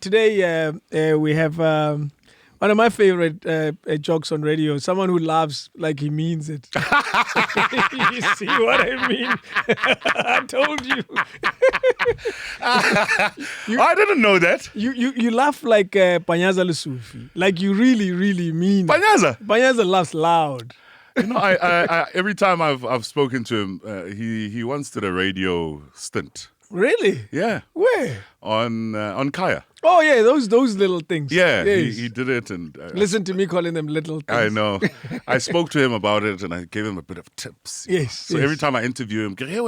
today we have one of my favorite jokes on radio. Someone who laughs like he means it. You see what I mean? I told you. I didn't know that. You laugh like Panyaza Lusufi. Like you really, really mean it. Panyaza laughs loud. You know, I every time I've spoken to him, he once did a radio stint. Really? Yeah. Where? On Kaya. Oh yeah, those little things. Yeah, yes. he did it, and listen to me calling them little things. I know. I spoke to him about it, and I gave him a bit of tips. Yes. So every time I interview him, and he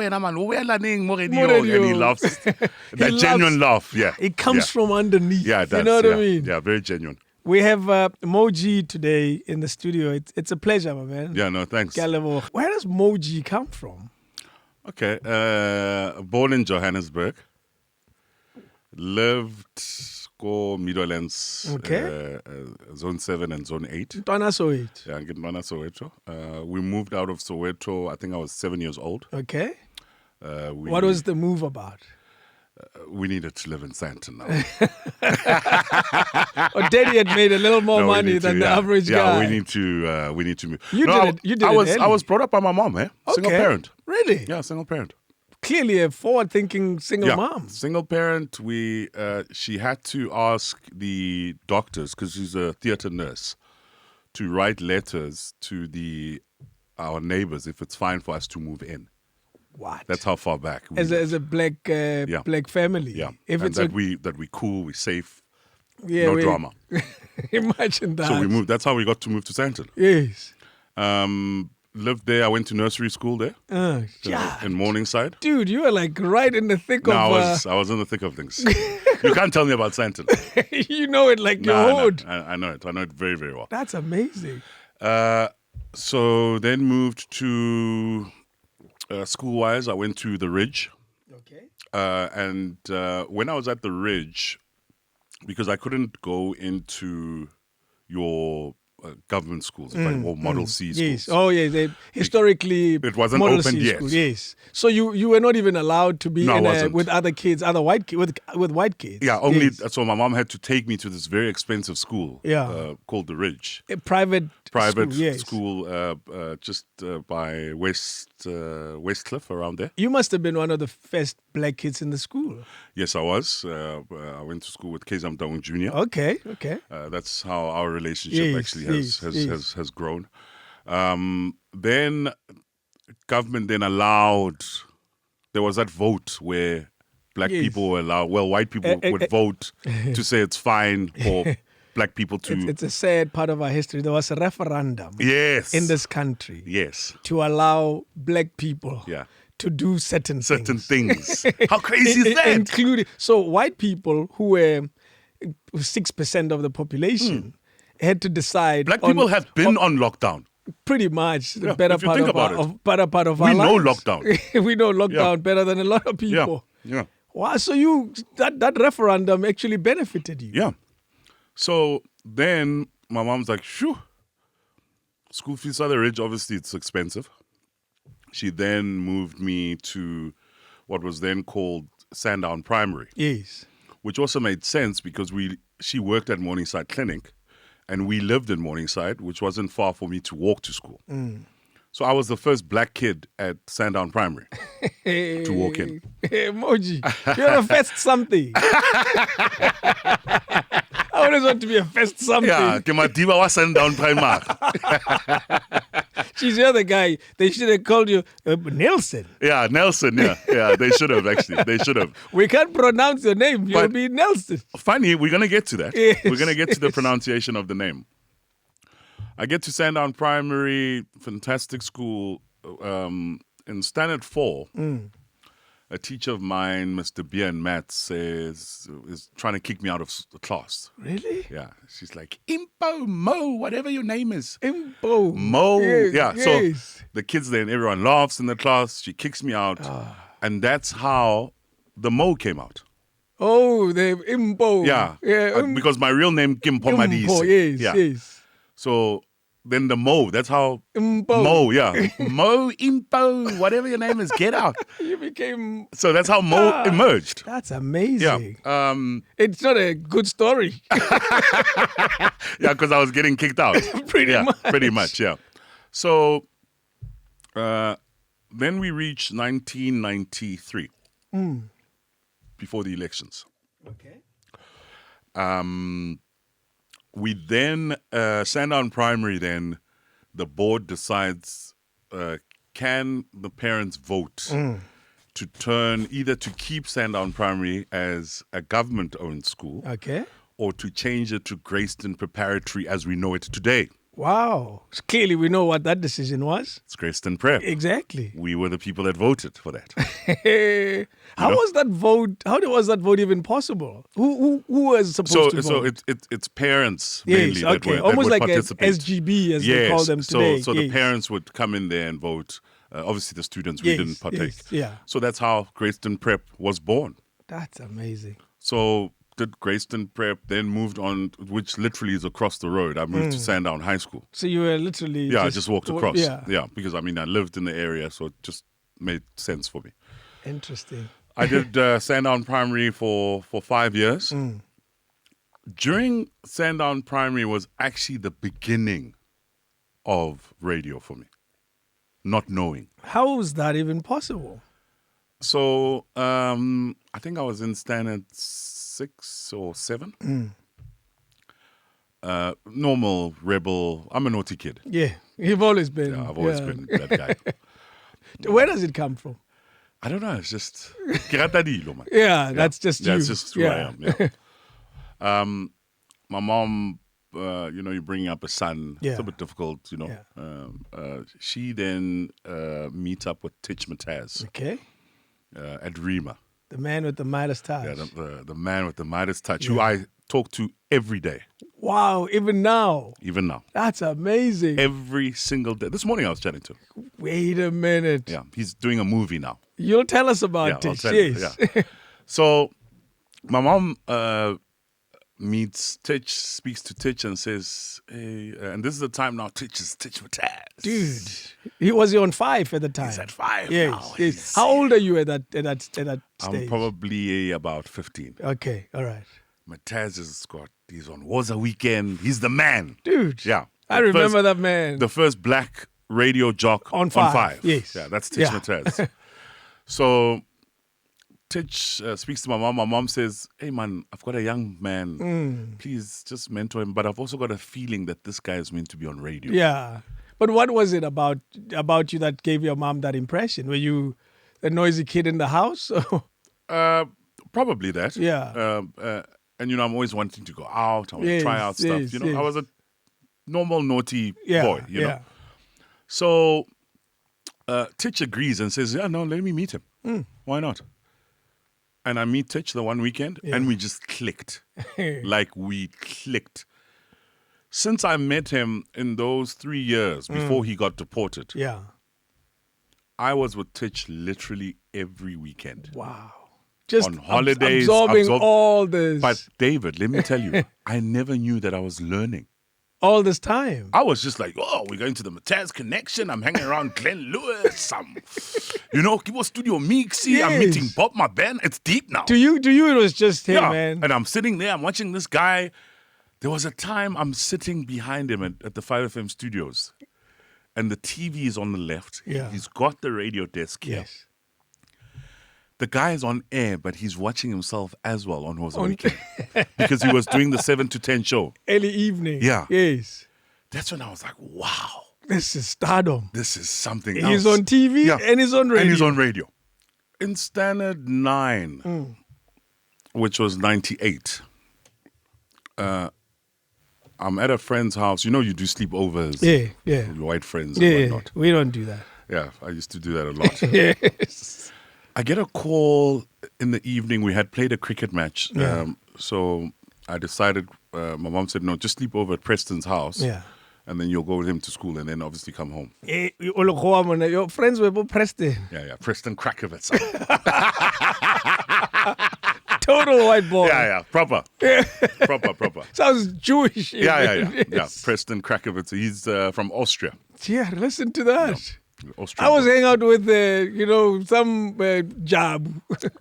laughs. That He genuine laughs. laugh. Yeah. It comes from underneath. Yeah, it does. You know what I mean? Yeah, very genuine. We have MoG today in the studio. It's a pleasure, my man. Yeah, no, thanks. Where does MoG come from? Okay, born in Johannesburg, lived go Meadowlands, Okay. Zone 7 and Zone 8. Ntwana Soweto. Yeah, in Ntwana Soweto. We moved out of Soweto, I think I was 7 years old. Okay. What was the move about? We needed to live in Sandton now. Or Daddy had made a little more money than the average guy. Yeah, we need to move. You did it I early. was brought up by my mom, Single parent. Really? Yeah, single parent. Clearly a forward-thinking single mom. Single parent. She had to ask the doctors, because she's a theatre nurse, to write letters to our neighbors if it's fine for us to move in. What? That's how far back. As a black black family. Yeah. If and it's that we cool, we safe, yeah, no drama. Imagine that. So we moved. That's how we got to move to Sandton. Yes. Lived there. I went to nursery school there. In Morningside. Dude, you were like right in the thick of... I was in the thick of things. You can't tell me about Sandton. You know it like your hood. I know it. I know it very, very well. That's amazing. So then moved to... school-wise, I went to the Ridge. Okay. And when I was at the Ridge, because I couldn't go into your government schools, or Model C schools. Yes. Oh, yeah. Historically, it wasn't Model opened C yet. School. Yes. So you were not even allowed to be with other kids, with white kids. Yeah, only. Yes. So my mom had to take me to this very expensive school. Called the Ridge. A private school, just by Westcliff, around there. You must have been one of the first black kids in the school. Yes, I was. I went to school with Kezam Daung Jr. Okay. That's how our relationship has grown. Then government then allowed. There was that vote where black people were allowed. Well, white people would vote to say it's fine for black people to... It's a sad part of our history. There was a referendum in this country to allow black people to do certain things. How crazy is that? Including, so white people who were 6% of the population had to decide... Black people have been on lockdown. Pretty much. The better part of we our know lives. lockdown. We know lockdown better than a lot of people. Yeah. Wow, so that referendum actually benefited you. Yeah. So then my mom's like, shoo, school fees at the Ridge, obviously it's expensive. She then moved me to what was then called Sandown Primary. Yes. Which also made sense because she worked at Morningside Clinic and we lived in Morningside, which wasn't far for me to walk to school. So I was the first black kid at Sandown Primary to walk in. MoG, you're a first something. I always want to be a first something. Yeah, Kemadiba was Sandown Primary. She's the other guy. They should have called you Nelson. Yeah, Nelson, yeah. They should have, actually. They should have. We can't pronounce your name. You'll be Nelson. Funny, we're going to get to that. Yes, we're going to get to the pronunciation of the name. I get to Sandown Primary, fantastic school. In Standard 4, a teacher of mine, Mr. Bien Matz, is trying to kick me out of the class. Really? Yeah. She's like, Impo, Mo, whatever your name is. Impo. Mo. Yes, yeah. So the kids then, everyone laughs in the class. She kicks me out. And that's how the Mo came out. Oh, the Impo. Yeah. Because my real name, Kimpo Madisi. Yes, yes. So then the Mo. That's how Mo, yeah. Mo, Impo, whatever your name is, get out. You became... So that's how Mo emerged. That's amazing. Yeah. It's not a good story. Yeah, because I was getting kicked out. Pretty much, yeah. So then we reached 1993, before the elections. Okay. We then, Sandown Primary then, the board decides, can the parents vote to turn, either to keep Sandown Primary as a government-owned school, Okay. or to change it to Grayston Preparatory as we know it today. Wow. Clearly, we know what that decision was. It's Grayston Prep. Exactly. We were the people that voted for that. How was that vote? How was that vote even possible? Who was supposed to vote? So it's parents mainly that okay. were, Almost that like would participate. SGB as they call them today. So the parents would come in there and vote. Obviously, the students, we didn't partake. Yeah. So that's how Grayston Prep was born. That's amazing. So did Grayston Prep, then moved on, which literally is across the road. I moved to Sandown High School. So you were literally... Yeah, I just walked across. Yeah. Because I lived in the area, so it just made sense for me. Interesting. I did Sandown Primary for 5 years. During Sandown Primary was actually the beginning of radio for me, not knowing. How was that even possible? So I think I was in standard 6 or 7. Normal rebel. I'm a naughty kid. Yeah, you've always been. Yeah, I've always been that guy. Where does it come from? I don't know. It's just Kiratadilo, man. Yeah, that's just you. That's just who I am. Yeah. My mom, you're bringing up a son. Yeah. It's a bit difficult, Yeah. She then meets up with Tich Mataz Okay. at Rima. The man with the Midas touch. Yeah, the man with the Midas touch, who I talk to every day. Wow, even now. Even now. That's amazing. Every single day. This morning I was chatting to him. Wait a minute. Yeah, he's doing a movie now. You'll tell us about Yeah, I'll it. tell you, Yes. yeah. So my mom meets Titch, speaks to Titch and says, hey, and this is the time now Titch is Titch Mataz. Dude, he was on 5 at the time. He's at 5 yes, now. Yes. How old are you at that stage? I'm probably about 15. Okay, all right. Mataz he's on Waza Weekend. He's the man. Dude. Yeah. I remember that man. The first black radio jock on 5. Yes. Yeah, that's Tich Mataz. So Titch speaks to my mom. My mom says, hey, man, I've got a young man. Please just mentor him. But I've also got a feeling that this guy is meant to be on radio. Yeah. But what was it about you that gave your mom that impression? Were you a noisy kid in the house? Probably that. Yeah. And, I'm always wanting to go out. I want to try out stuff. I was a normal naughty boy, you know. So Titch agrees and says, yeah, no, let me meet him. Why not? And I meet Titch the one weekend, and we just clicked. Like we clicked. Since I met him in those 3 years before he got deported, I was with Titch literally every weekend. Wow. Just on holidays, absorbing all this. But David, let me tell you, I never knew that I was learning. All this time. I was just like, oh, we're going to the Mataz Connection. I'm hanging around Glenn Lewis. Kibo Studio Mixi. I'm meeting Bob my band. It's deep now. To you, it was just him, man. And I'm sitting there, I'm watching this guy. There was a time I'm sitting behind him at the 5FM studios. And the TV is on the left. Yeah. He's got the radio desk here. Yes. The guy is on air, but he's watching himself as well on Waza Weekend. Because he was doing the 7 to 10 show. Early evening. Yeah. Yes. That's when I was like, wow. This is stardom. This is something else. He's on TV and he's on radio. In Standard 9, which was 98, I'm at a friend's house. You do sleepovers. Yeah. With white friends and whatnot. We don't do that. Yeah, I used to do that a lot. Yes. I get a call in the evening. We had played a cricket match. So I decided, my mom said, no, just sleep over at Preston's house. Yeah. And then you'll go with him to school and then obviously come home. Your friends were both Preston. Yeah. Preston Krakovitz. Total white boy. Yeah, proper. Proper. Sounds Jewish. Yeah. Preston Krakowitz. He's from Austria. Yeah, listen to that. Austrian I was boy. hanging out with, some job.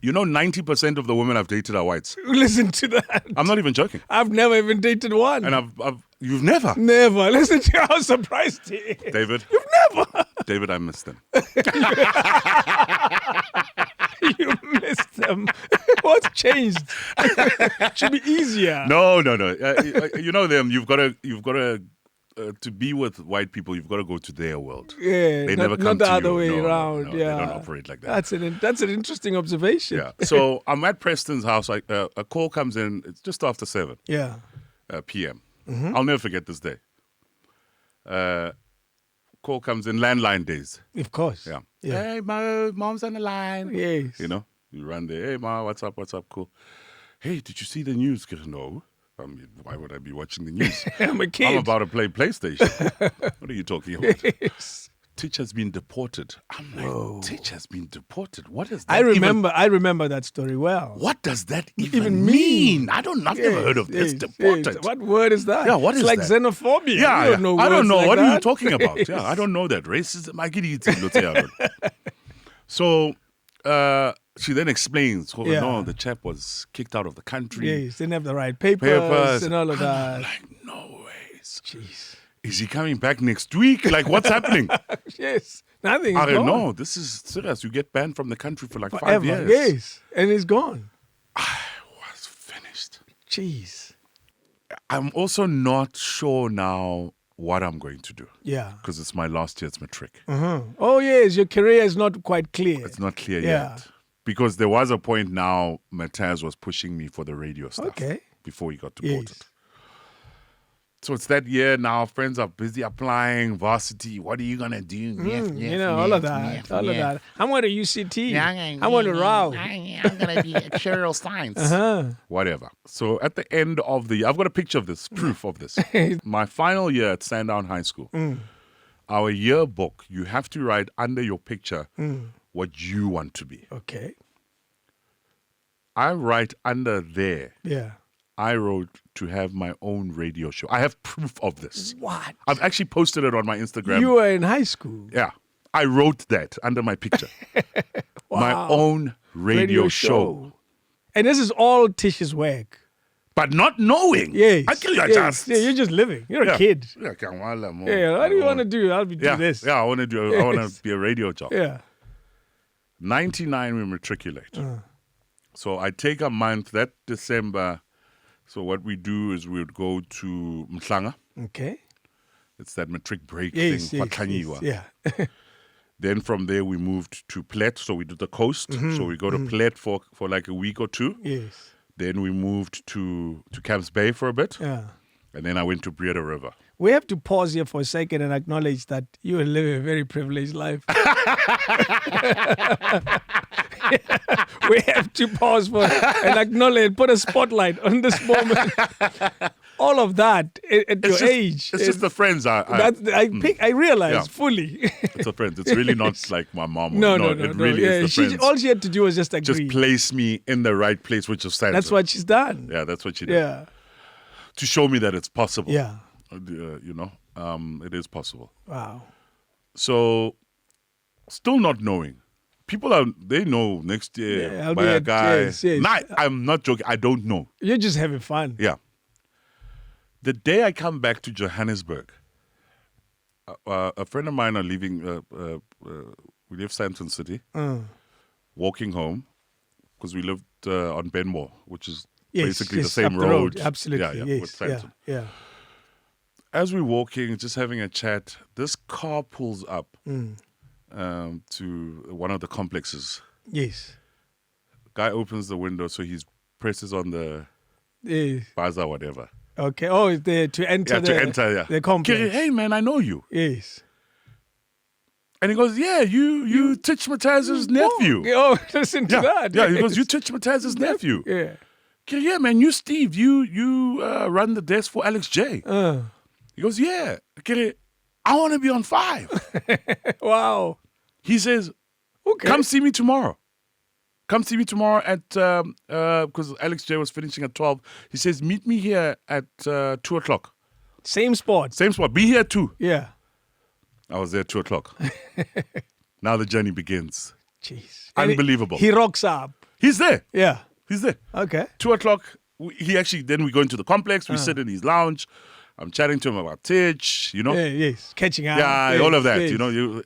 90% of the women I've dated are whites. Listen to that. I'm not even joking. I've never even dated one. And you've never? Never. Listen to how surprised he is. David? You've never. David, I missed them. You missed them. What's changed? Should be easier. No. You know them. You've got to be with white people, you've got to go to their world. Yeah, they never come not the to other you. way No, around. no, Yeah, they don't operate like that. That's an interesting observation. Yeah. So I'm at Preston's house. A call comes in. It's just after 7 Yeah. p.m. I'll never forget this day. Call comes in, landline days. Of course. Yeah. Yeah. Hey, mom's on the line. Yes. You know, you run there. Hey, ma, what's up? Cool. Hey, did you see the news? No. Why would I be watching the news? I'm a kid. I'm about to play PlayStation. What are you talking about? Yes. Titch has been deported. I'm like, Whoa. Titch has been deported. What is that? I remember that story well. What does that even mean? I've never heard of this. Deported. Yes. What word is that? Yeah, what is it's like that? xenophobia. Yeah, You don't know I don't words know. like What that? are you talking about? Yeah, I don't know that. Racism. I get it. So she then explains, no, the chap was kicked out of the country. Yes, didn't have the right papers and all of that. I'm like, no ways. Jeez. Is he coming back next week? Like, what's happening? Yes. Nothing. I don't know. This is serious. You get banned from the country for like Forever. 5 years. Yes. And he's gone. I was finished. Jeez. I'm also not sure now what I'm going to do. Yeah. Because it's my last year's matric. Oh, yes. Your career is not quite clear. It's not clear yet. Because there was a point now Mataz was pushing me for the radio stuff. Okay. Before he got deported. Yes. So it's that year now. Friends are busy applying varsity. What are you going to do? All of that. I'm going to UCT. I'm going to RAU. I'm going to be at Cheryl Steins. Whatever. So at the end of the year, I've got a picture of this, proof of this. My final year at Sandown High School, our yearbook, you have to write under your picture what you want to be. Okay. I write under there. Yeah. I wrote to have my own radio show. I have proof of this. What? I've actually posted it on my Instagram. You were in high school. Yeah. I wrote that under my picture. Wow. My own radio show. And this is all Tish's work. But not knowing. Yes. You're just living. You're a kid. Yeah, What do you want to do? I'll do this. Yeah, I want to be a radio job. Yeah. 99 we matriculate. So I take a month that December. So what we do is we would go to Mhlanga. Okay. It's that matric break Yes. thing. Yeah. Then from there we moved to Plet. So we did the coast. So we go to Plet for like a week or two. Yes. Then we moved to Camps Bay for a bit. Yeah. And then I went to Breeda River. We have to pause here for a second and acknowledge that you are living a very privileged life. We have to pause for and acknowledge, put a spotlight on this moment. All of that at your age. It's just the friends. I realize fully. It's the friends. It's really not like my mom. No. It really is the friends. All she had to do was just agree. Just place me in the right place, which is Sandra. That's what she's done. Yeah, that's what she did. Yeah. To show me that it's possible. Yeah. It is possible. Wow. So, still not knowing. People they know next year I'll by be a at- guy. yes. Nah, I'm not joking. I don't know. You're just having fun. Yeah. The day I come back to Johannesburg, a friend of mine are leaving. We live Sandton City. Walking home because we lived on Benmore, which is basically the same up the road. Absolutely. Yeah, Yes. with Sandton. Yeah. As we're walking, just having a chat, this car pulls up to one of the complexes. Yes. Guy opens the window, so he presses on the Yes. buzzer, whatever. Okay. Oh, it's there to enter the complex. Kiri, hey man, I know you. Yes. And he goes, yeah, you Tich Mataz's nephew. Oh, listen to that. Yeah, he Yes. goes, you Tich Mataz's nephew. Yeah. Kiri, yeah, man, you Steve, you run the desk for Alex J. He goes, yeah. Kiri, I want to be on 5. Wow. He says, Okay. come see me tomorrow. come see me tomorrow at, because Alex J was finishing at 12. He says, meet me here at 2 o'clock. Same spot. Same spot. Be here at 2. Yeah. I was there at 2 o'clock. Now the journey begins. Jeez. Unbelievable. He rocks up. He's there. Yeah. He's there. Okay. 2 o'clock. Then we go into the complex. We sit in his lounge. I'm chatting to him about Titch, you know. Yeah, yes. Catching up. Yeah, yes, all of that. yes. You know,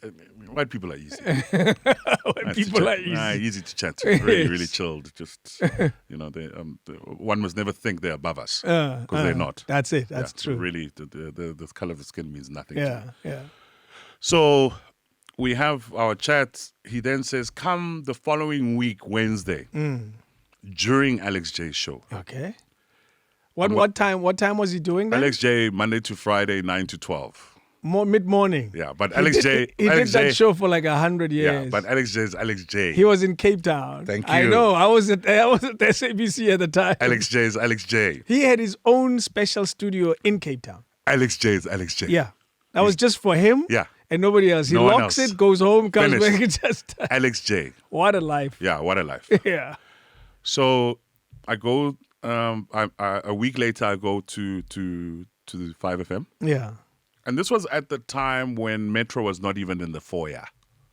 white people are easy. White people are easy. Easy to chat to. Really, Yes. really chilled. Just, you know, one must never think they're above us because they're not. That's it. That's true. Really, the color of the skin means nothing to Yeah, me. yeah. So we have our chat. He then says, come the following week, Wednesday, during Alex J's show. Okay. What time was he doing that? Alex J, Monday to Friday, 9 to 12. Mid-morning. Yeah, but Alex J... He Alex did that J, show for like 100 years. Yeah, but Alex J is Alex J. He was in Cape Town. Thank I you. know. I was at SABC at the time. Alex J is Alex J. He had his own special studio in Cape Town. Alex J is Alex J. Yeah. That was just for him. Yeah. And nobody else. He No one locks else. it, goes home, comes Finished. back, and just... Alex J. What a life. Yeah, what a life. Yeah. So I go, a week later, I go to the 5FM. Yeah. And this was at the time when Metro was not even in the foyer.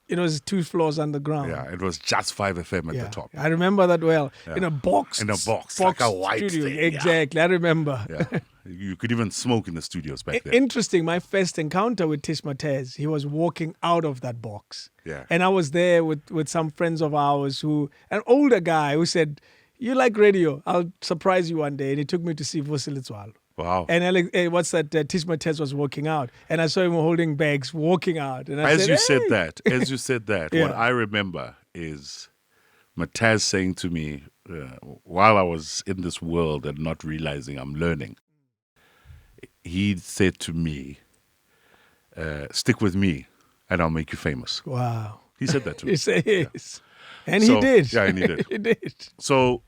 It was 2 floors underground. Yeah, it was just 5FM at Yeah. the top. I remember that well. Yeah. In a box. In a box, like a white studio. thing, yeah. Exactly. I remember. Yeah, you could even smoke in the studios back then. Interesting. My first encounter with Tich Mataz, he was walking out of that box. Yeah. And I was there with some friends of ours an older guy who said, you like radio, I'll surprise you one day. And he took me to see Vusi Letswalo. Wow. And Tich Mataz was walking out. And I saw him holding bags, walking out. And I As you said "Hey." that, Yeah. what I remember is Mataz saying to me, while I was in this world and not realizing I'm learning, he said to me, stick with me and I'll make you famous. Wow. He said that to me. He says. Yeah. And So- he did. yeah, and he did. He did. So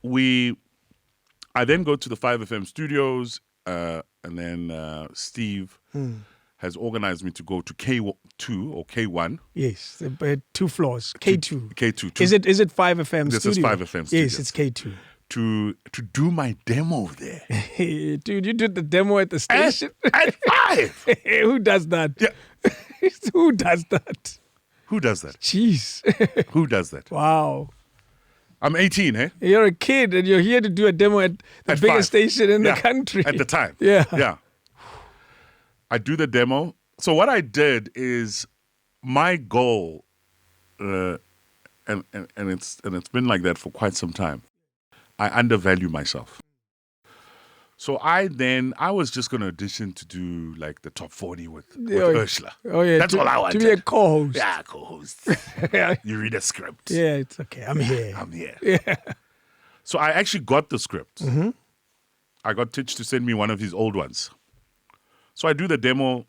I then go to the 5FM studios, and then Steve has organized me to go to K2 or K1. Yes. 2 floors. K2. K2. Is it 5FM This studio? is 5FM Yes, studios. it's K2. To do my demo there. Dude, you did the demo at the station? At 5! Who does that? Yeah. Who does that? Who does that? Jeez. Who does that? Wow. I'm 18, eh? You're a kid and you're here to do a demo at the At biggest 5. station in Yeah, the country. At the time. Yeah. Yeah. I do the demo. So what I did is my goal, and it's been like that for quite some time. I undervalue myself. So I was just going to audition to do like the top 40 with Ursula. Oh, yeah. That's all I wanted. To be a co-host. Yeah, co-host. Yeah. You read a script. Yeah, it's okay. I'm here. I'm here. Yeah. So I actually got the script. Mm-hmm. I got Titch to send me one of his old ones. So I do the demo.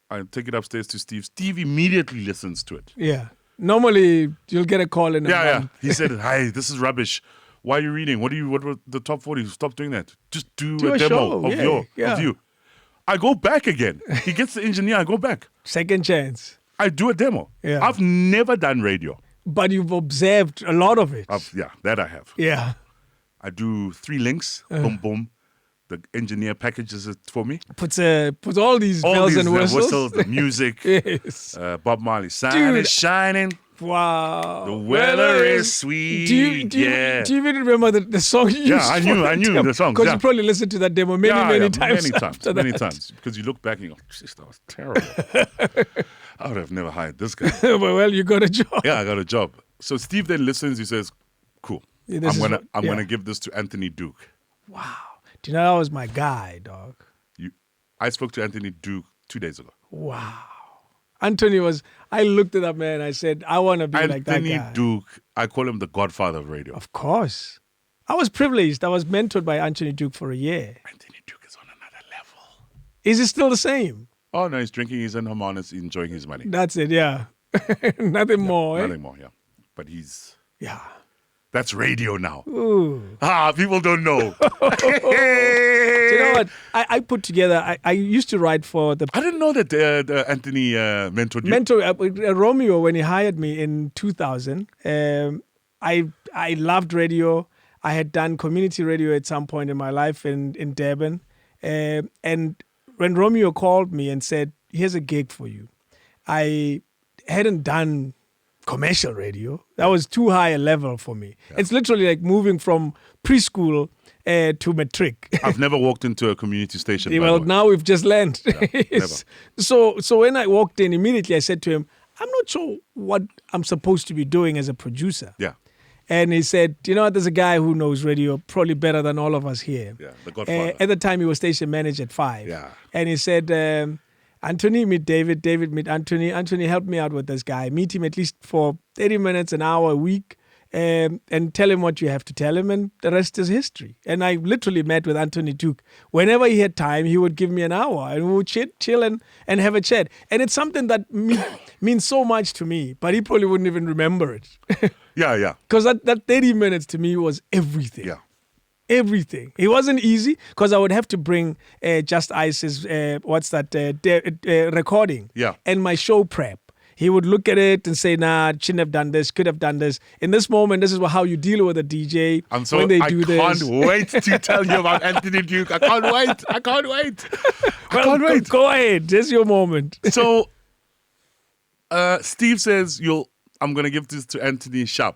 I take it upstairs to Steve. Steve immediately listens to it. Yeah. Normally, you'll get a call in a Yeah. month. He said, "Hi, this is rubbish. Why are you reading? What were the top 40? Stop doing that. Just do Do a a demo show. of you." I go back again. He gets the engineer. I go back. Second chance. I do a demo. Yeah. I've never done radio. But you've observed a lot of it. That I have. Yeah. I do 3 links. Boom, boom. The engineer packages it for me. Puts all these bells and whistles. The music. Yes. Bob Marley. Sun is shining. Wow. The weather is sweet. Do you even remember the song you used? Yeah, I knew the song. Because Yeah. you probably listened to that demo many times. Many times. Because you look back and you go, "Jeez, that was terrible." I would have never hired this guy. Well, you got a job. Yeah, I got a job. So Steve then listens. He says, "Cool. Yeah, this is I'm what- gonna give this to Anthony Duke." Wow. Do you know that was my guy, dog? I spoke to Anthony Duke 2 days ago. Wow. Anthony I looked at that man. I said, I want to be like that Anthony guy. Duke, I call him the godfather of radio. Of course. I was privileged. I was mentored by Anthony Duke for a year. Anthony Duke is on another level. Is it still the same? Oh, no, he's drinking his harmonics, enjoying his money. That's it, yeah. Nothing more, eh? Nothing more, yeah. But Yeah. that's radio now. Ooh. People don't know. Do you know what? I put together, I used to write for the I didn't know that Anthony mentored you. mentor, Romeo, when he hired me in 2000, I I loved radio. I had done community radio at some point in my life in Durban. And when Romeo called me and said, here's a gig for you, I hadn't done commercial radio. That was too high a level for me. Yeah. It's literally like moving from preschool to matric. I've never walked into a community station. Well, now we've just learned. Yeah, so when I walked in, immediately I said to him, I'm not sure what I'm supposed to be doing as a producer. Yeah. And he said, you know what, there's a guy who knows radio probably better than all of us here. Yeah, the Godfather. At the time, he was station manager at 5. Yeah. And he said, Anthony, meet David. David, meet Anthony. Anthony, help me out with this guy. Meet him at least for 30 minutes, an hour a week, and tell him what you have to tell him, and the rest is history. And I literally met with Anthony Duke. Whenever he had time, he would give me an hour, and we would chill and have a chat. And it's something that means so much to me, but he probably wouldn't even remember it. Yeah. Because that 30 minutes to me was everything. Yeah. Everything. It wasn't easy because I would have to bring Just Ice's, recording. Yeah. And my show prep. He would look at it and say, nah, shouldn't have done this, could have done this. In this moment, this is how you deal with a DJ when they do this. I can't wait to tell you about Anthony Duke. I can't wait. Go ahead. This is your moment. So, Steve says, I'm going to give this to Anthony Sharp.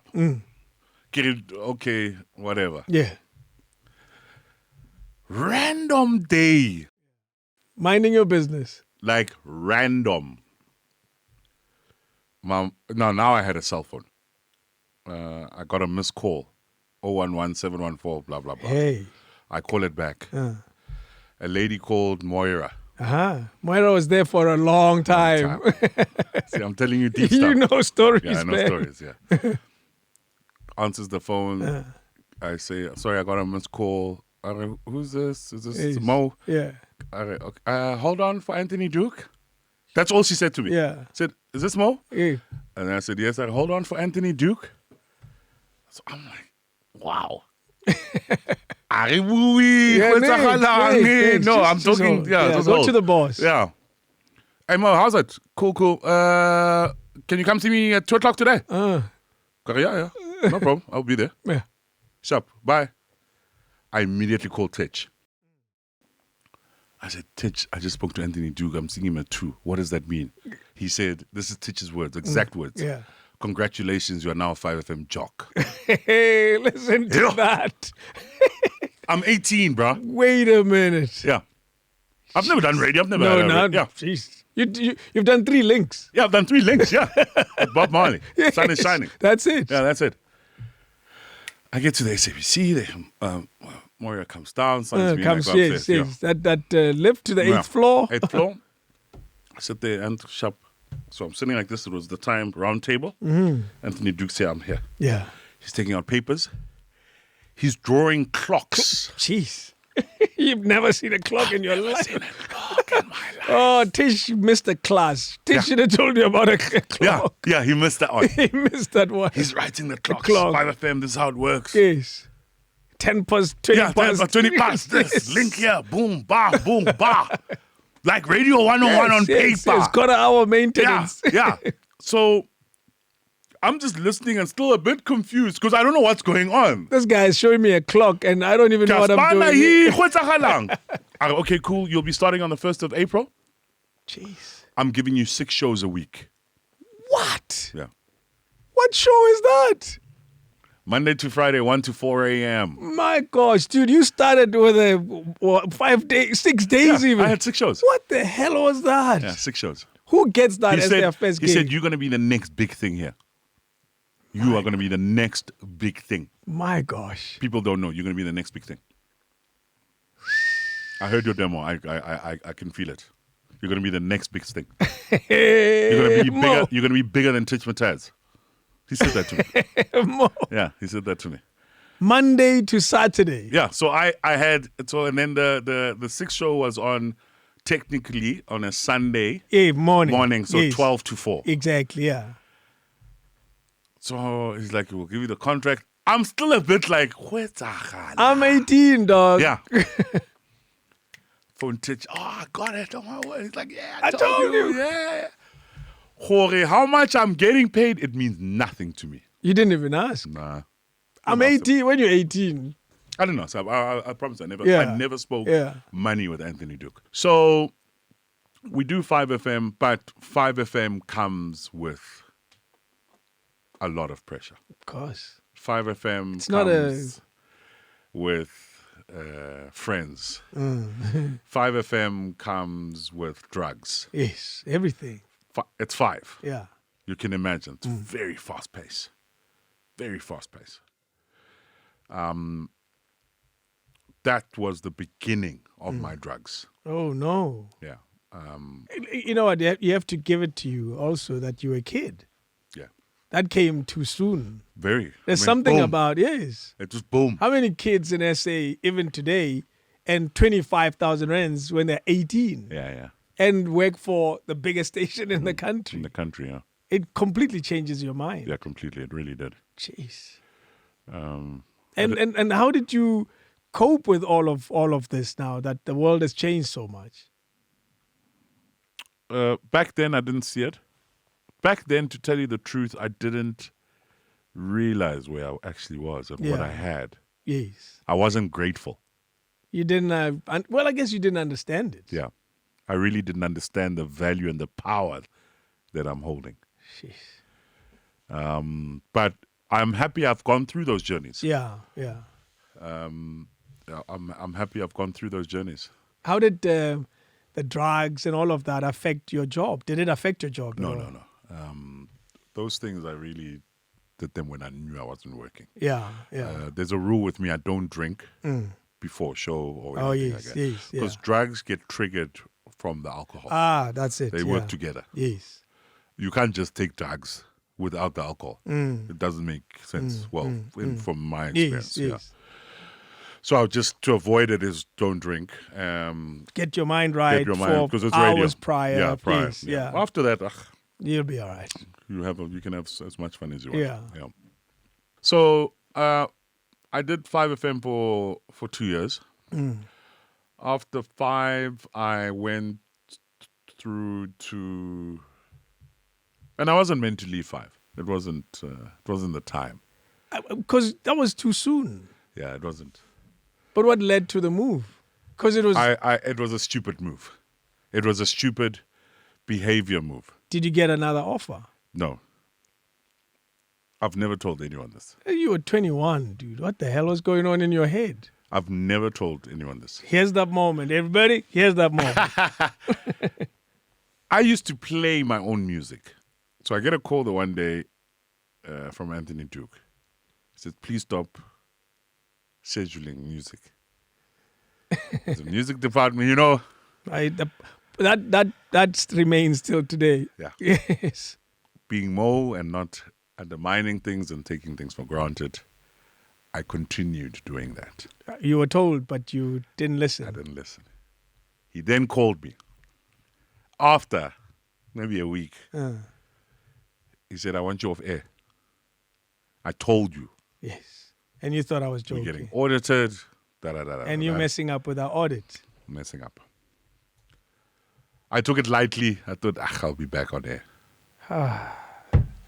Get it, okay, whatever. Yeah. Random day. Minding your business. Like random. Mom, no, now I had a cell phone. I got a missed call. 011714, blah, blah, blah. Hey. I call it back. A lady called Moira. Moira was there for a long time. See, I'm telling you deep stuff. You know stories, Yeah, I know man. stories, yeah. Answers the phone. I say, sorry, I got a missed call. Who's this? Is this Mo? Yeah. Okay. Hold on for Anthony Duke. That's all she said to me. Yeah. Said, is this Mo? Yeah. And I said, yes. Hold on for Anthony Duke. So I'm like, wow. No, I'm talking. Go to the boss. Yeah. Hey Mo, how's it? Cool. Can you come see me at 2 o'clock today? Yeah. No problem. I'll be there. Yeah. Sharp. Bye. I immediately called Titch. I said, Titch, I just spoke to Anthony Duke. I'm seeing him at 2. What does that mean? He said, this is Titch's words, exact words. Yeah. Congratulations, you are now a 5FM jock. Hey, listen to that. I'm 18, bro. Wait a minute. Yeah. I've never done radio. I've never done radio. Yeah. Jeez. You've done 3 links. Yeah, I've done 3 links, yeah. With Bob Marley. Yes. Sun is shining. That's it. Yeah, that's it. I get to the SABC. Moira comes down. Yes. That lift to the 8th floor. 8th floor. I sit there and shop. So I'm sitting like this. It was the time round table. Anthony Duke said, I'm here. Yeah. He's taking out papers. He's drawing clocks. Jeez. You've never seen a clock in your life. Seen a clock in my life. Oh, Tish missed a class. Tish should have told you about a clock. Yeah, he missed that one. He missed that one. He's writing the clocks. clock. 5FM, this is how it works. Yes. 10 past, 20 past. 20 past this. Link here. Boom, bar, boom, bar. Like Radio 101 on paper. It's got an hour maintenance. Yeah. So I'm just listening and still a bit confused because I don't know what's going on. This guy is showing me a clock and I don't even know what I'm doing. Okay, cool. You'll be starting on the 1st of April. Jeez. I'm giving you 6 shows a week. What? Yeah. What show is that? Monday to Friday, 1 to 4 a.m. My gosh, dude, you started with 6 days even. I had 6 shows. What the hell was that? Yeah, 6 shows. Who gets that as their first gig? He said, you're going to be the next big thing here. You are going to be the next big thing. My gosh. People don't know. You're going to be the next big thing. I heard your demo. I can feel it. You're going to be the next big thing. You're going to be bigger. You're going to be bigger than Tich Mataz. He said that to me. Yeah, he said that to me. Monday to Saturday. Yeah, so I had and then the 6th show was on technically on a Sunday morning, so 12 to 4. Exactly, yeah. So he's like, we'll give you the contract. I'm still a bit like, I'm 18, dog. Yeah. Phone Titch. Oh, I got it. Don't worry. He's like, yeah, I told you. Yeah. Jorge, how much I'm getting paid, it means nothing to me. You didn't even ask. Nah. I'm 18. When you're 18. I don't know. So I promise I never spoke money with Anthony Duke. So we do 5FM, but 5FM comes with a lot of pressure. Of course. 5FM comes with friends. 5FM comes with drugs. Yes, everything. It's 5. Yeah. You can imagine. It's very fast pace. Very fast pace. That was the beginning of my drugs. Oh, no. Yeah. You know what? You have to give it to you also that you're a kid. Yeah. That came too soon. Very. There's something boom. about, yes. It was boom. How many kids in SA, even today, and 25,000 rands when they're 18? Yeah. And work for the biggest station in the country. In the country, yeah. It completely changes your mind. Yeah, completely. It really did. Jeez. And And how did you cope with all of this now that the world has changed so much? back then, I didn't see it. Back then, to tell you the truth, I didn't realize where I actually was and what I had. Yes. I wasn't grateful. You didn't, well, I guess you didn't understand it. Yeah. I really didn't understand the value and the power that I'm holding. Jeez. But I'm happy I've gone through those journeys. Yeah. I'm happy I've gone through those journeys. How did the drugs and all of that affect your job? Did it affect your job? No. Those things I really did them when I knew I wasn't working. Yeah. There's a rule with me: I don't drink before a show or anything like that. Yes. Because drugs get triggered from the alcohol. That's it. They work together. Yes. You can't just take drugs without the alcohol. It doesn't make sense. From my experience. Yes. Yeah. So just to avoid it is don't drink. Get your mind right because it's hours radio. prior. Yeah, prior. Yes, yeah. After that, You'll be all right. you can have as much fun as you want. Yeah. So I did 5FM for 2 years. After 5, I went through to, and I wasn't meant to leave 5. It wasn't the time. Because that was too soon. Yeah, it wasn't. But what led to the move? Because it was. It was a stupid move. It was a stupid behavior move. Did you get another offer? No. I've never told anyone this. You were 21, dude. What the hell was going on in your head? I've never told anyone this. Here's that moment. Everybody, here's that moment. I used to play my own music. So I get a call the one day from Anthony Duke. He said, please stop scheduling music. The music department, you know. That remains till today. Yeah. Yes. Being Mo and not undermining things and taking things for granted, I continued doing that. You were told, but you didn't listen. I didn't listen. He then called me. After maybe a week, he said, I want you off air. I told you. Yes. And you thought I was joking. We're getting audited. And you're messing up with our audit. Messing up. I took it lightly. I thought, I'll be back on air.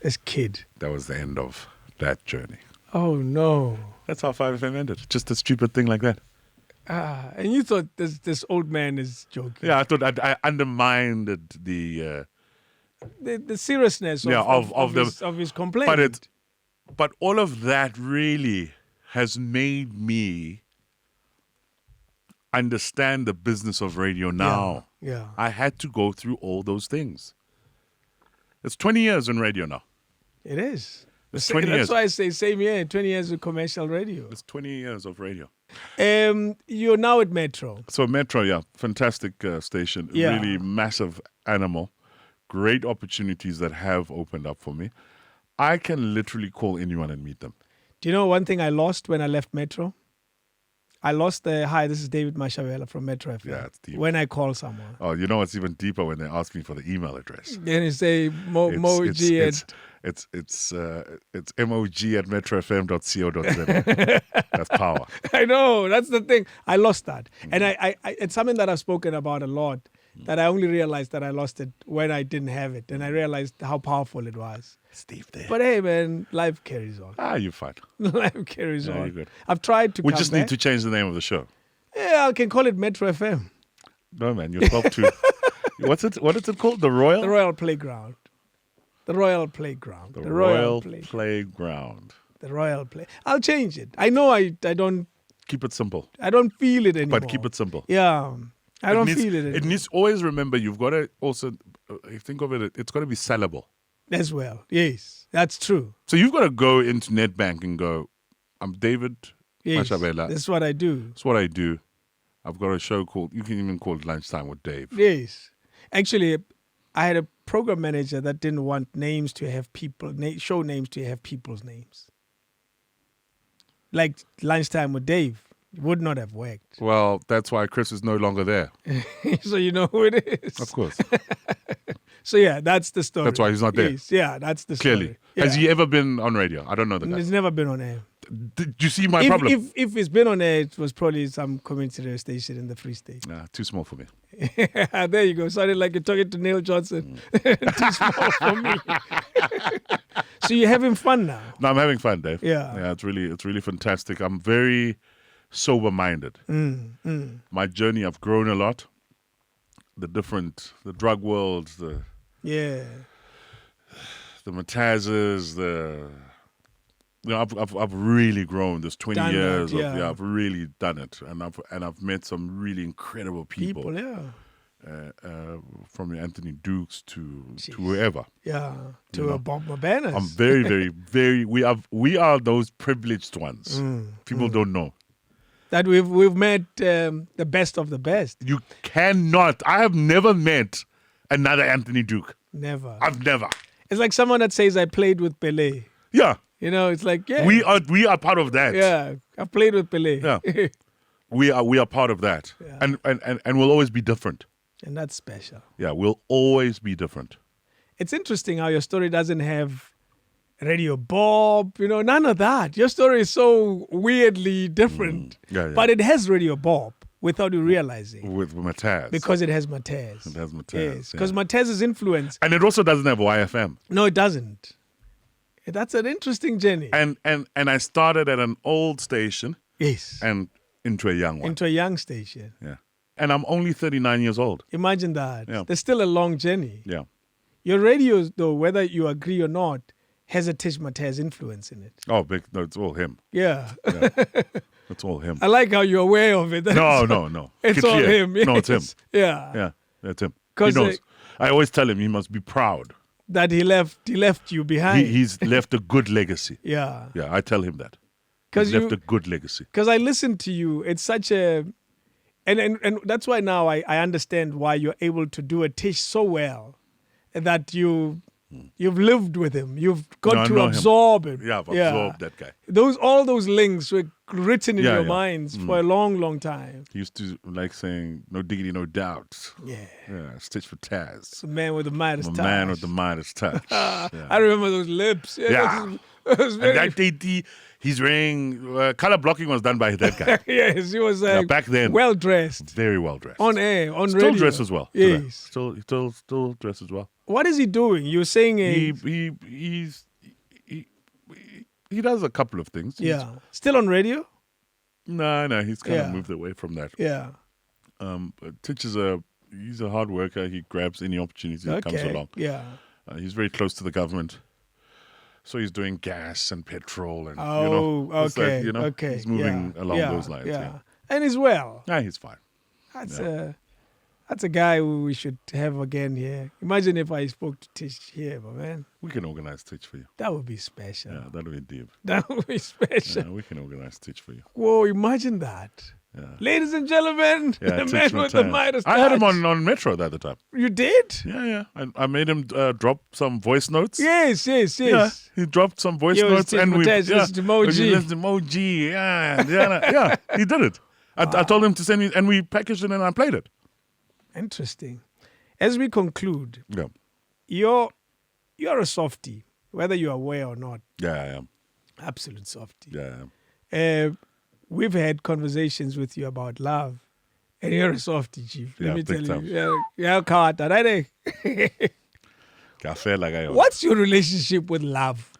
This kid. That was the end of that journey. Oh, no. That's how 5FM ended. Just a stupid thing like that. And you thought this old man is joking. Yeah, I thought I undermined the seriousness of his complaint. But all of that really has made me understand the business of radio now. Yeah. I had to go through all those things. It's 20 years in radio now. It is. It's 20 years. That's why I say same year, 20 years of commercial radio. It's 20 years of radio. You're now at Metro. So Metro, yeah, fantastic station. Yeah. Really massive animal. Great opportunities that have opened up for me. I can literally call anyone and meet them. Do you know one thing I lost when I left Metro? I lost the, hi, this is David Mashavela from Metro FM. Yeah, it's deep. When I call someone. Oh, you know what's even deeper when they ask me for the email address. Then you say MoG It's MoG at metrofm.co.za. That's power. I know, that's the thing. I lost that. And I it's something that I've spoken about a lot, that I only realized that I lost it when I didn't have it. And I realized how powerful it was. Steve there. But hey, man, life carries on. You're fine. Life carries on. You're good. I've tried to We come just back. need to change the name of the show. Yeah, I can call it Metro FM. No, man, you're 12 to... What is it called? The Royal? The Royal Playground. The Royal Playground. The Royal Playground. The Royal Play. I'll change it. I know I don't... Keep it simple. I don't feel it anymore. But keep it simple. Yeah. I don't feel it anymore. It needs... Always remember, you've got to also... think of it, it's got to be sellable. As well. Yes. That's true. So you've got to go into Nedbank and go, I'm David Yes. Mashabela. That's what I do. That's what I do. I've got a show called... You can even call it Lunchtime with Dave. Yes. Actually, I had a program manager that didn't want names to have people... show names to have people's names. Like Lunchtime with Dave. It would not have worked. Well, that's why Chris is no longer there. So you know who it is. Of course. So yeah, that's the story. That's why he's not there. Yes, yeah, that's the story. Clearly. Yeah. Has he ever been on radio? I don't know the guy. He's never been on air. Did you see my problem? If it's been on air, it was probably some community radio station in the Free State. Nah, too small for me. There you go. Sounded like you're talking to Neil Johnson. Too small for me. So you're having fun now? No, I'm having fun, Dave. Yeah. Yeah, it's really fantastic. I'm very sober-minded. My journey, I've grown a lot. The drug worlds, the Matazes, I've really grown. This 20 years I've really done it, and I've met some really incredible people. From Anthony Dukes to whoever. Yeah, to Bob Mabanas. I'm very, very, very. We are those privileged ones. People don't know that we've met the best of the best. You cannot. I have never met another Anthony Duke. Never. I've never. It's like someone that says I played with Pelé. Yeah. You know, it's like we are part of that. Yeah, I've played with Pelé. Yeah. we are part of that, and we'll always be different. And that's special. Yeah, we'll always be different. It's interesting how your story doesn't have Radio Bob, none of that. Your story is so weirdly different. But it has Radio Bob without you realizing. With Mataz. Because it has Mataz. It has Mataz. Yes, because Mataz's influence. And it also doesn't have YFM. No, it doesn't. That's an interesting journey. And I started at an old station. Yes. And into a young one. Into a young station. Yeah. And I'm only 39 years old. Imagine that. Yeah. There's still a long journey. Yeah. Your radio, though, whether you agree or not, has a Tich Mataz influence in it. Oh, no, it's all him. Yeah. It's all him. I like how you're aware of it. No. It's all him. Yes. No, it's him. Yeah. Yeah, that's him. He knows. I always tell him he must be proud. That he left you behind. He's left a good legacy. Yeah. Yeah, I tell him that. He's left a good legacy. Because I listen to you. It's such a... And that's why now I understand why you're able to do a Tish so well that you've lived with him. You've got to absorb him. Yeah, I've absorbed that guy. All those links were written in your minds for a long, long time. He used to like saying, no diggity, no doubt. Yeah. Yeah, Titch Mataz. The man with the Midas touch. Man with the Midas touch. I remember those lips. Yeah. It was very... And that day, he's wearing, color blocking was done by that guy. Yes, he was back then. well dressed. Very well dressed. On air, on still radio. Still dressed as well. Yes. Still dressed as well. What is he doing? You're saying he does a couple of things. Yeah. Still on radio? No, he's kind of moved away from that. Yeah. But Titch he's a hard worker. He grabs any opportunity that comes along. Yeah. He's very close to the government. So he's doing gas and petrol and okay. He's moving along those lines. Yeah. And he's well. Yeah, he's fine. That's a guy who we should have again here. Imagine if I spoke to Tish here, my man. We can organize Titch for you. That would be special. Yeah, that would be deep. That would be special. Yeah, we can organize Titch for you. Whoa, imagine that. Yeah. Ladies and gentlemen, the man with the Midas touch. I had him on Metro the other time. You did? Yeah. I made him drop some voice notes. Yes. Yeah, he dropped some voice notes and we listened to MoG. Yeah, he did it. I told him to send me, and we packaged it and I played it. Interesting. As we conclude, you're a softie, whether you're aware or not. Yeah, I am. Absolute softie. Yeah, I am. We've had conversations with you about love, And you're a softie, Chief. Let Yeah, me big tell time. you. Yeah, Kawata, right? I feel like I What's your relationship with love?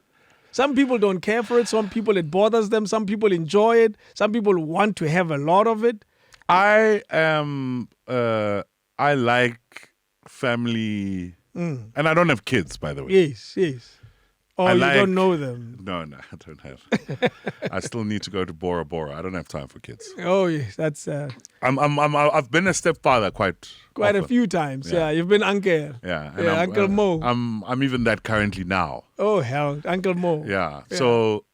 Some people don't care for it. Some people it bothers them. Some people enjoy it. Some people want to have a lot of it. I am. I like family, and I don't have kids, by the way. Yes. Oh, you don't know them. No, I don't have. I still need to go to Bora Bora. I don't have time for kids. Oh, yes, that's I've been a stepfather quite a often. few times. Yeah. Yeah, you've been uncle. Yeah, Uncle Mo. I'm even that currently now. Oh hell, Uncle Mo. Yeah. So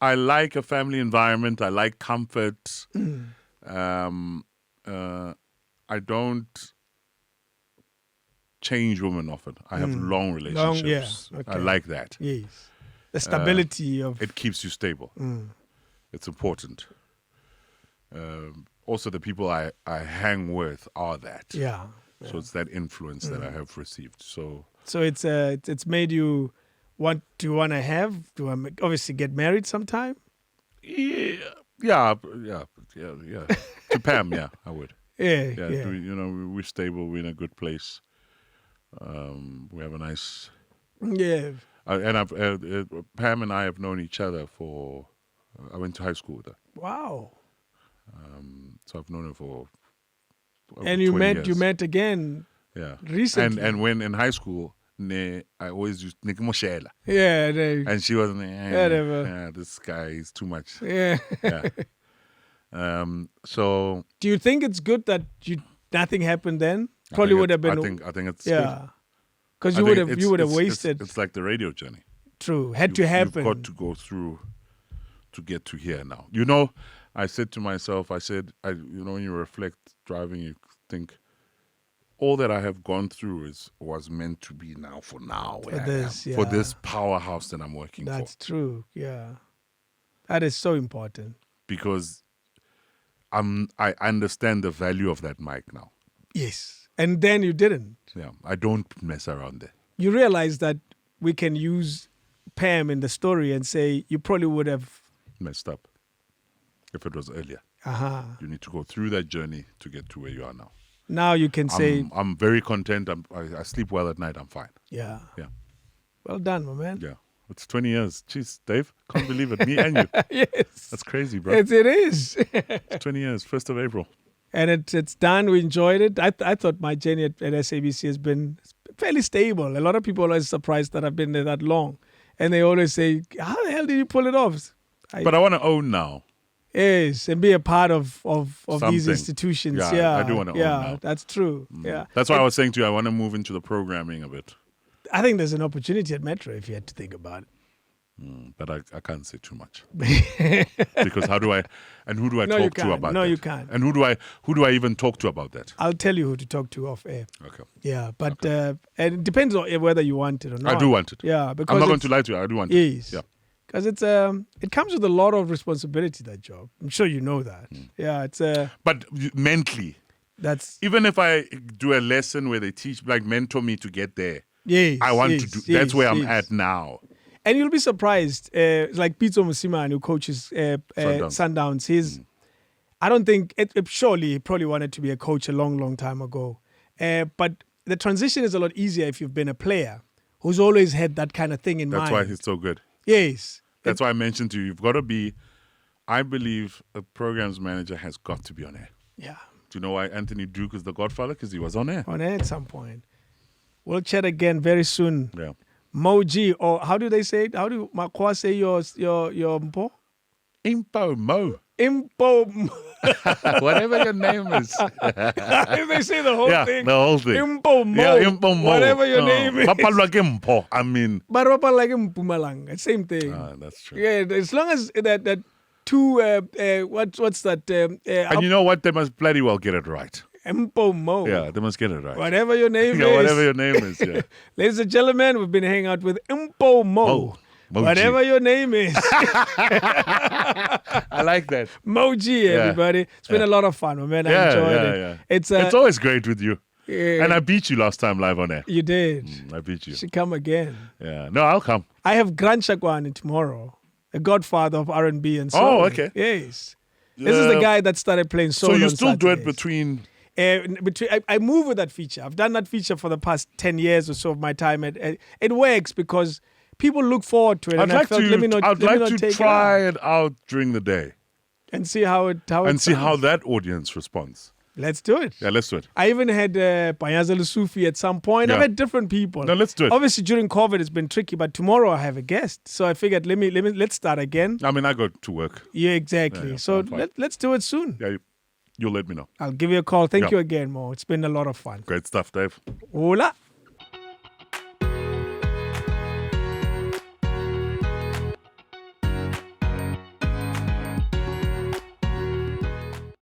I like a family environment. I like comfort. I don't change women often. I have long relationships. Okay. I like that. Yes, the stability of It keeps you stable. It's important. Also, the people I hang with are that. yeah. So it's that influence that I have received. So it's made you want to obviously get married sometime. yeah. To Pam, yeah, I would. Yeah. We're stable. We're in a good place. We have a nice. Yeah. Pam and I have known each other for. I went to high school with her. Wow. So I've known her for. And you met again. Yeah. Recently. And when in high school, I always used Nikimoshela. Yeah. And she was Whatever. yeah, this guy is too much. Yeah. Yeah. So Do you think it's good that nothing happened then? Probably would have been. I think it's yeah. Because good. you would have wasted. It's like the radio journey. True. Had to happen. You've got to go through to get to here now. You know, I said to myself, when you reflect driving, you think all that I have gone through was meant to be now for now. For this, for this powerhouse that I'm working for. That's true. Yeah. That is so important. Because I understand the value of that mic now. Yes. And then you didn't. Yeah, I don't mess around there. You realize that we can use Pam in the story and say you probably would have messed up if it was earlier. Uh-huh. You need to go through that journey to get to where you are now. Now you can say... I'm very content. I sleep well at night. I'm fine. Yeah. Yeah. Well done, my man. Yeah. It's 20 years. Jeez, Dave, can't believe it. Me and you. Yes. That's crazy, bro. It is. It's 20 years, 1st of April. And it's done. We enjoyed it. I thought my journey at SABC has been fairly stable. A lot of people are always surprised that I've been there that long. And they always say, how the hell did you pull it off? But I want to own now. Yes, and be a part of these Something. institutions. Yeah, I do want to own now. Yeah, that's true. Yeah. That's why I was saying to you, I want to move into the programming a bit. I think there's an opportunity at Metro if you had to think about it. But I can't say too much. Because who do I talk to about that? No, you can't. And who do I even talk to about that? I'll tell you who to talk to off air. Okay. Yeah, but and it depends on whether you want it or not. I do want it. Yeah, because I'm not going to lie to you. I do want it. Yes. Yeah. Because it comes with a lot of responsibility, that job. I'm sure you know that. Yeah, it's But mentally, that's even if I do a lesson where they mentor me to get there, yes, I want to do. That's where I'm at now. And you'll be surprised, like Pizzo Musiman, who coaches Sundowns, I don't think, surely he probably wanted to be a coach a long, long time ago. But the transition is a lot easier if you've been a player who's always had that kind of thing in mind. That's why he's so good. Yes. That's why I mentioned to you, you've got to be, I believe a programs manager has got to be on air. Yeah. Do you know why Anthony Duke is the godfather? Because he was on air. On air at some point. We'll chat again very soon. Yeah. MoG, or how do they say it? How do Makwa say your mpo? Impo Mo. Impo. Whatever your name is. They say the whole thing. The whole thing. Impo Mo. Yeah, Impo Mo. Whatever your name is. Impo. I mean. But like Mpumalanga, same thing. That's true. Yeah, as long as that two, what's that? And you know what? They must bloody well get it right. Impo Mo. Yeah, they must get it right. Whatever your name is. Whatever your name is, yeah. Ladies and gentlemen, we've been hanging out with Impo Mo. Whatever your name is. I like that. MoG, everybody. It's been a lot of fun, my man. I enjoyed it. Yeah. It's always great with you. Yeah. And I beat you last time live on air. You did. I beat you. You should come again. Yeah. No, I'll come. I have Grant Shagwani tomorrow, the godfather of R&B and soul. Oh, okay. Yes. This is the guy that started playing So solo. you on still do it Saturdays. between. I move with that feature. I've done that feature for the past 10 years or so of my time. It works because people look forward to it. I'd And like I felt, to. let me not, I'd let me like not to take try it out it out during the day and see how it and see how sounds. that audience responds. Let's do it. Yeah, let's do it. I even had Panyaza Lusufi at some point. I've Yeah. had different people. No, let's do it. Obviously, during COVID, it's been tricky, but tomorrow I have a guest. So I figured, let's start again. I mean, I go to work. Yeah, exactly. Yeah, so I'm fine. let's do it soon. Yeah, you'll let me know. I'll give you a call. Thank Yeah. you again, Mo. It's been a lot of fun. Great stuff, Dave. Hola.